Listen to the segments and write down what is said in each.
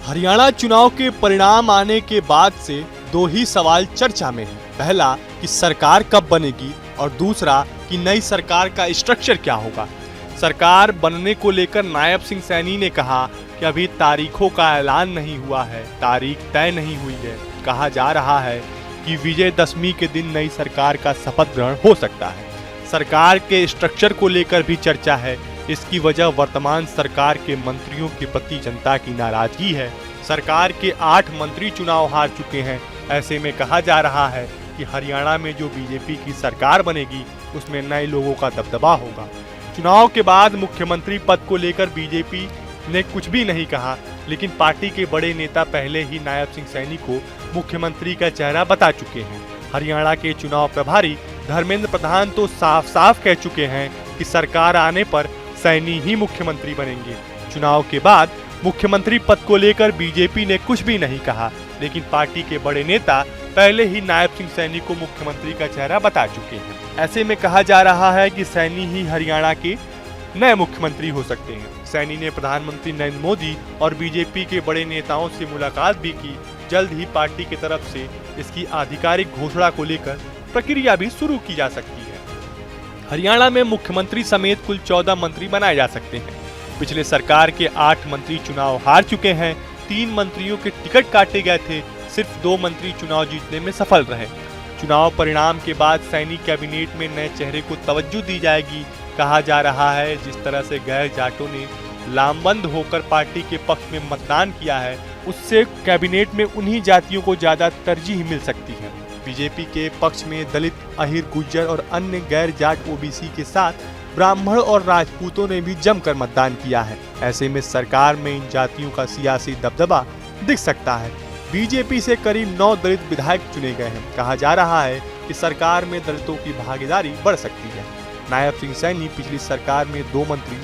हरियाणा चुनाव के परिणाम आने के बाद से दो ही सवाल चर्चा में हैं। पहला कि सरकार कब बनेगी और दूसरा कि नई सरकार का स्ट्रक्चर क्या होगा। सरकार बनने को लेकर नायब सिंह सैनी ने कहा कि अभी तारीखों का ऐलान नहीं हुआ है, तारीख तय नहीं हुई है। कहा जा रहा है कि विजयदशमी के दिन नई सरकार का शपथ ग्रहण हो सकता है। सरकार के स्ट्रक्चर को लेकर भी चर्चा है। इसकी वजह वर्तमान सरकार के मंत्रियों के प्रति जनता की नाराजगी है। सरकार के 8 मंत्री चुनाव हार चुके हैं। ऐसे में कहा जा रहा है कि हरियाणा में जो बीजेपी की सरकार बनेगी उसमें नए लोगों का दबदबा होगा। चुनाव के बाद मुख्यमंत्री पद को लेकर बीजेपी ने कुछ भी नहीं कहा, लेकिन पार्टी के बड़े नेता पहले ही नायब सिंह सैनी को मुख्यमंत्री का चेहरा बता चुके हैं। हरियाणा के चुनाव प्रभारी धर्मेंद्र प्रधान तो साफ साफ कह चुके हैं कि सरकार आने पर सैनी ही मुख्यमंत्री बनेंगे। चुनाव के बाद मुख्यमंत्री पद को लेकर बीजेपी ने कुछ भी नहीं कहा, लेकिन पार्टी के बड़े नेता पहले ही नायब सिंह सैनी को मुख्यमंत्री का चेहरा बता चुके हैं। ऐसे में कहा जा रहा है कि सैनी ही हरियाणा के नए मुख्यमंत्री हो सकते हैं। सैनी ने प्रधानमंत्री नरेंद्र मोदी और बीजेपी के बड़े नेताओं से मुलाकात भी की। जल्द ही पार्टी की तरफ से इसकी आधिकारिक घोषणा को लेकर प्रक्रिया भी शुरू की जा सकती है। हरियाणा में मुख्यमंत्री समेत कुल 14 मंत्री बनाए जा सकते हैं। पिछले सरकार के 8 मंत्री चुनाव हार चुके हैं। 3 मंत्रियों के टिकट काटे गए थे। सिर्फ 2 मंत्री चुनाव जीतने में सफल रहे। चुनाव परिणाम के बाद सैनी कैबिनेट में नए चेहरे को तवज्जो दी जाएगी। कहा जा रहा है जिस तरह से गैर जाटों ने लामबंद होकर पार्टी के पक्ष में मतदान किया है, उससे कैबिनेट में उन्हीं जातियों को ज्यादा तरजीह मिल सकती है। बीजेपी के पक्ष में दलित, अहिर, गुज्जर और अन्य गैर जाट ओबीसी के साथ ब्राह्मण और राजपूतों ने भी जमकर मतदान किया है। ऐसे में सरकार में इन जातियों का सियासी दबदबा दिख सकता है। बीजेपी से करीब 9 दलित विधायक चुने गए हैं। कहा जा रहा है कि सरकार में दलितों की भागीदारी बढ़ सकती है। नायब सिंह सैनी पिछली सरकार में 2 मंत्री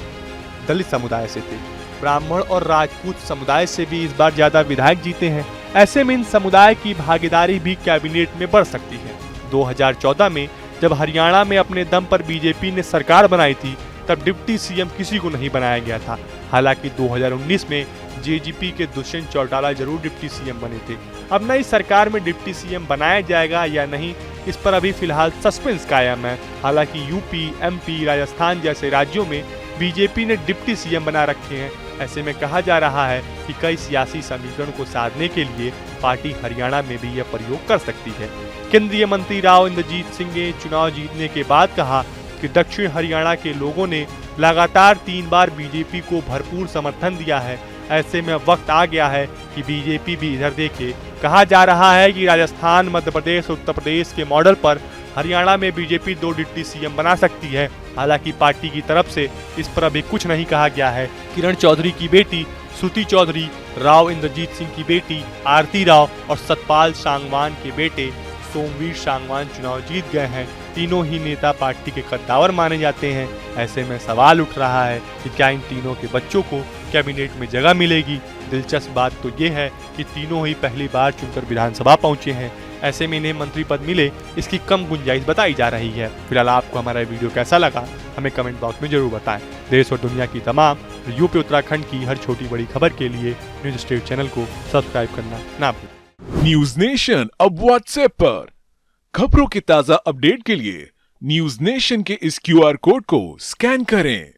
दलित समुदाय से थे। ब्राह्मण और राजपूत समुदाय से भी इस बार ज्यादा विधायक जीते हैं। ऐसे में इन समुदाय की भागीदारी भी कैबिनेट में बढ़ सकती है। 2014 में जब हरियाणा में अपने दम पर बीजेपी ने सरकार बनाई थी, तब डिप्टी सीएम किसी को नहीं बनाया गया था। हालांकि 2019 में जेजेपी के दुष्यंत चौटाला जरूर डिप्टी सीएम बने थे। अब नई सरकार में डिप्टी सीएम बनाया जाएगा या नहीं, इस पर अभी फिलहाल सस्पेंस कायम है। हालांकि यूपी, एमपी, राजस्थान जैसे राज्यों में बीजेपी ने डिप्टी सीएम बना रखे हैं। ऐसे में कहा जा रहा है कि कई सियासी समीकरण को साधने के लिए पार्टी हरियाणा में भी यह प्रयोग कर सकती है। केंद्रीय मंत्री राव इंद्रजीत सिंह ने चुनाव जीतने के बाद कहा कि दक्षिण हरियाणा के लोगों ने लगातार 3 बार बीजेपी को भरपूर समर्थन दिया है। ऐसे में वक्त आ गया है कि बीजेपी भी इधर देखे। कहा जा रहा है कि राजस्थान, मध्य प्रदेश, उत्तर प्रदेश के मॉडल पर हरियाणा में बीजेपी 2 डिप्टी सीएम बना सकती है। हालांकि पार्टी की तरफ से इस पर अभी कुछ नहीं कहा गया है। किरण चौधरी की बेटी श्रुति चौधरी, राव इंद्रजीत सिंह की बेटी आरती राव और सतपाल सांगवान के बेटे सोमवीर सांगवान चुनाव जीत गए हैं। तीनों ही नेता पार्टी के कद्दावर माने जाते हैं। ऐसे में सवाल उठ रहा है कि क्या इन तीनों के बच्चों को कैबिनेट में जगह मिलेगी। दिलचस्प बात तो ये है कि तीनों ही पहली बार चुनकर विधानसभा पहुंचे हैं। ऐसे में इन्हें मंत्री पद मिले, इसकी कम गुंजाइश बताई जा रही है। फिलहाल आपको हमारा वीडियो कैसा लगा हमें कमेंट बॉक्स में जरूर बताएं। देश और दुनिया की तमाम यूपी उत्तराखंड की हर छोटी बड़ी खबर के लिए न्यूज स्टेट चैनल को सब्सक्राइब करना ना भूलें। न्यूज नेशन अब व्हाट्सएप पर खबरों के ताजा अपडेट के लिए न्यूज नेशन के इस QR कोड को स्कैन करें।